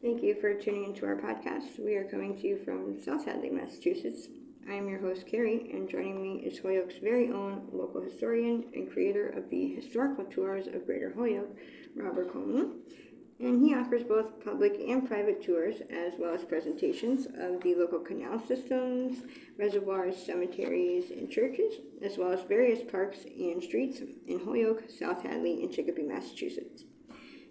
Thank you for tuning into our podcast. We are coming to you from South Hadley, Massachusetts. I am your host, Carrie, and joining me is Holyoke's very own local historian and creator of the historical tours of Greater Holyoke, Robert Coleman. And he offers both public and private tours, as well as presentations of the local canal systems, reservoirs, cemeteries, and churches, as well as various parks and streets in Holyoke, South Hadley, and Chicopee, Massachusetts.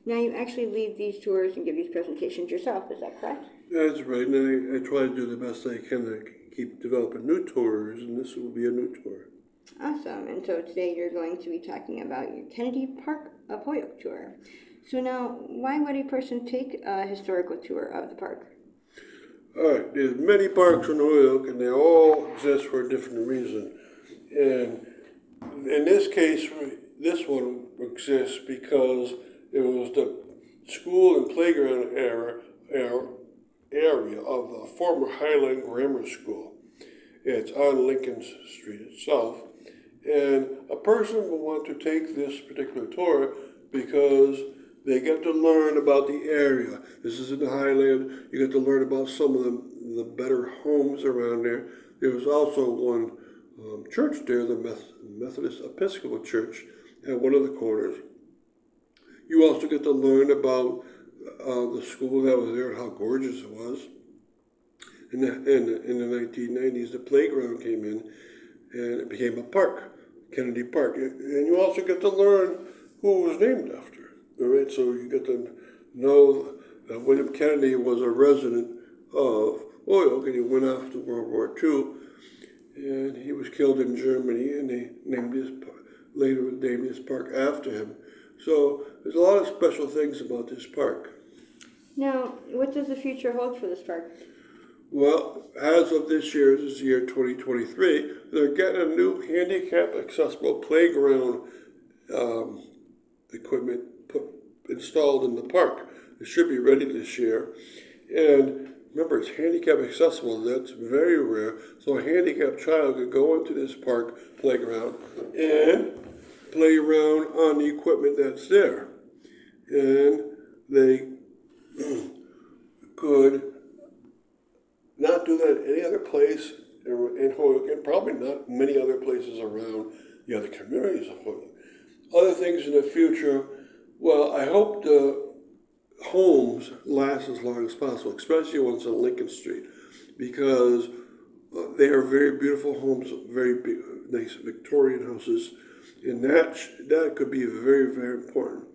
Now, you actually lead these tours and give these presentations yourself, is that correct? That's right, and I try to do the best I can to keep developing new tours, and this will be a new tour. Awesome, and so today you're going to be talking about your Kennedy Park of Holyoke tour. So now, why would a person take a historical tour of the park? All right, there's many parks in Holyoke, and they all exist for a different reason. And in this case, this one exists because it was the school and playground area of the former Highland Grammar School. It's on Lincoln Street itself. And a person will want to take this particular tour because they get to learn about the area. This is in the Highland. You get to learn about some of the better homes around there. There was also one church there, the Methodist Episcopal Church, at one of the corners. You also get to learn about the school that was there and how gorgeous it was. In the 1990s, the playground came in, and it became a park, Kennedy Park. And you also get to learn who it was named after. All right, so you get to know that William Kennedy was a resident of Holyoke, and he went off to World War II, and he was killed in Germany, and they later named this park after him. So there's a lot of special things about this park. Now, what does the future hold for this park? Well, as of this is year 2023, they're getting a new handicap accessible playground equipment installed in the park. It should be ready this year. And remember, it's handicap accessible. That's very rare. So a handicapped child could go into this park playground and play around on the equipment that's there. And they could not do that any other place in Holyoke, and probably not many other places around the other communities of Holyoke. Other things in the future, well, I hope the homes last as long as possible, especially ones on Lincoln Street, because they are very beautiful homes, very big, nice Victorian houses, and that could be very, very important.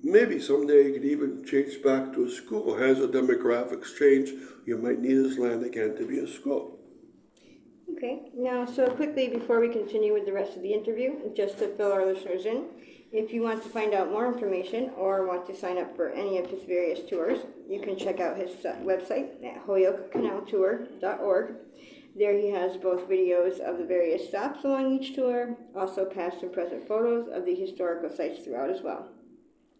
Maybe someday it could even change back to a school. As the demographics change, you might need this land again to be a school. Okay, now, so quickly before we continue with the rest of the interview, just to fill our listeners in, if you want to find out more information or want to sign up for any of his various tours, you can check out his website at holyokecanaltour.org. There he has both videos of the various stops along each tour, also past and present photos of the historical sites throughout as well.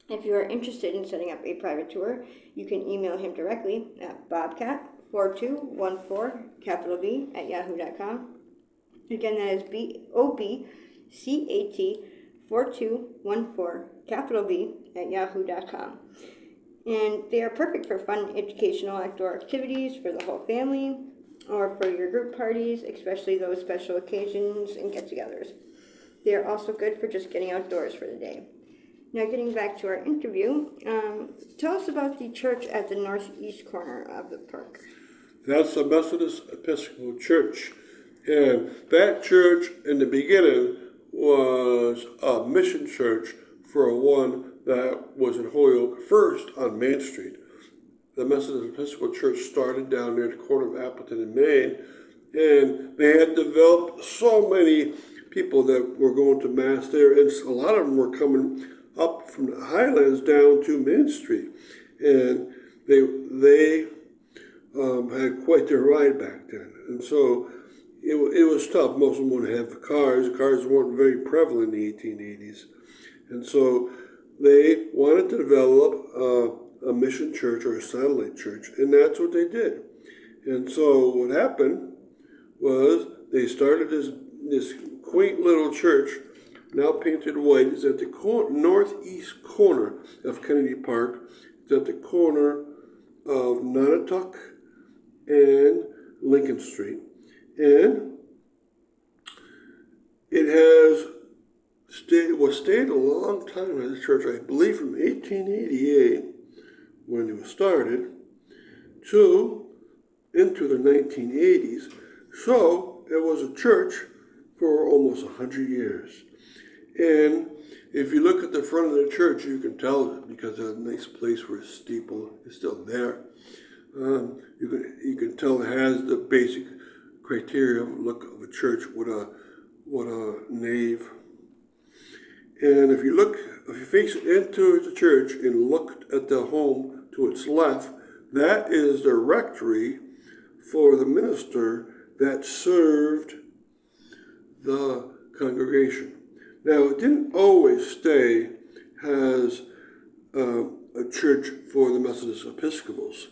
If you are interested in setting up a private tour, you can email him directly at bobcat4214 @yahoo.com. Again, that is BOBCAT4214 @yahoo.com. And they are perfect for fun educational outdoor activities for the whole family or for your group parties, especially those special occasions and get-togethers. They are also good for just getting outdoors for the day. Now, getting back to our interview, tell us about the church at the northeast corner of the park. That's the Methodist Episcopal Church. And that church in the beginning was a mission church for one that was in Holyoke, first on Main Street. The Methodist Episcopal Church started down near the corner of Appleton and Main, and they had developed so many people that were going to Mass there, and a lot of them were coming up from the Highlands down to Main Street, and they had quite their ride back then, and so it was tough. Most of them wouldn't have cars. Cars weren't very prevalent in the 1880s, and so they wanted to develop a mission church or a satellite church, and that's what they did. And so what happened was they started this quaint little church, now painted white. It's at the northeast corner of Kennedy Park. It's at the corner of Nonotuck and Lincoln Street. And it was stayed a long time as a church, I believe from 1888 when it was started to into the 1980s. So it was a church for almost 100 years. And if you look at the front of the church, you can tell because there's a nice place where a steeple is still there. You can tell it has the basic criteria of look of a church with a nave. And if you face into the church and look at the home to its left, that is the rectory for the minister that served the congregation. Now, it didn't always stay as a church for the Methodist Episcopals.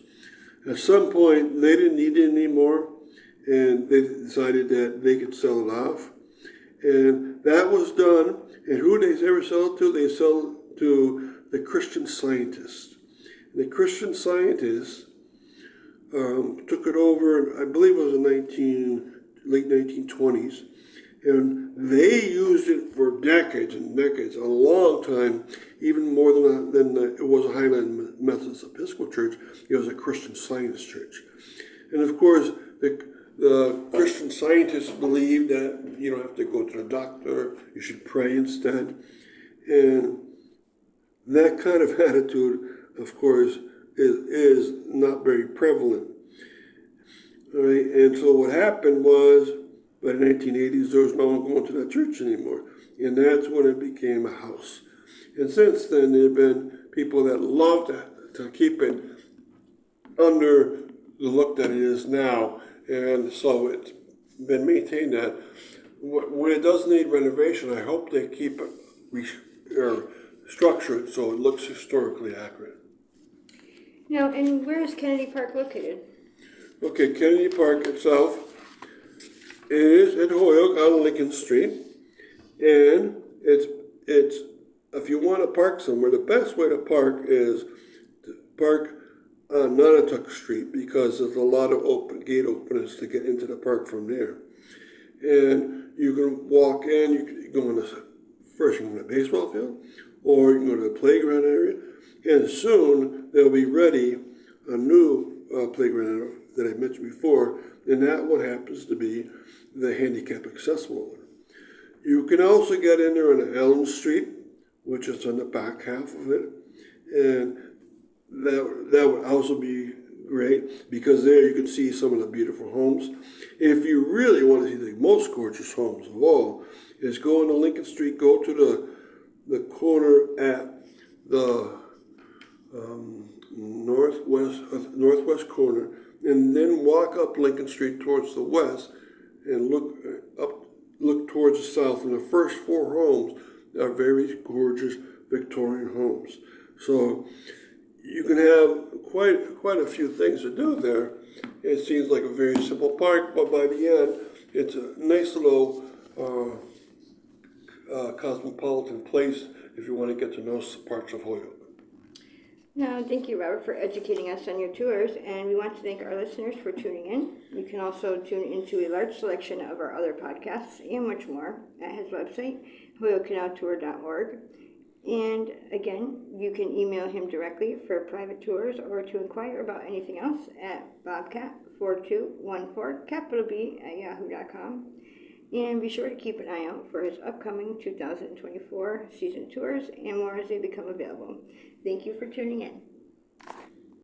At some point, they didn't need it anymore, and they decided that they could sell it off. And that was done. And who did they ever sell it to? They sell it to the Christian Scientists. And the Christian Scientists took it over, I believe it was in late 1920s. And they used it for decades and decades, a long time, even more than it was a Highland Methodist Episcopal Church. It was a Christian Scientist church. And of course, the Christian Scientists believed that you don't have to go to the doctor, you should pray instead. And that kind of attitude, of course, is not very prevalent. All right? And so what happened was, by the 1980s, there was no one going to that church anymore. And that's when it became a house. And since then, there have been people that love to keep it under the look that it is now. And so it's been maintained that when it does need renovation, I hope they keep it structured so it looks historically accurate. Now, and where is Kennedy Park located? Okay, Kennedy Park itself is in Holyoke on Lincoln Street, and it's if you want to park somewhere, the best way to park is to park on Nonotuck Street because there's a lot of gate openings to get into the park from there. And you can walk in, you can go in first you can go to the baseball field, or you can go to the playground area, and soon they'll be ready a new playground area that I mentioned before, and that one happens to be the handicap accessible one. You can also get in there on Elm Street, which is on the back half of it, and that would also be great because there you can see some of the beautiful homes. If you really want to see the most gorgeous homes of all, is go into Lincoln Street, go to the corner at the northwest corner, and then walk up Lincoln Street towards the west and look towards the south. And the first four homes are very gorgeous Victorian homes. So you can have quite a few things to do there. It seems like a very simple park, but by the end, it's a nice little cosmopolitan place if you want to get to know some parts of Holyoke. Now, thank you, Robert, for educating us on your tours, and we want to thank our listeners for tuning in. You can also tune into a large selection of our other podcasts and much more at his website, holyokecanaltour.org. And again, you can email him directly for private tours or to inquire about anything else at bobcat4214, capital B, @yahoo.com. And be sure to keep an eye out for his upcoming 2024 season tours and more as they become available. Thank you for tuning in.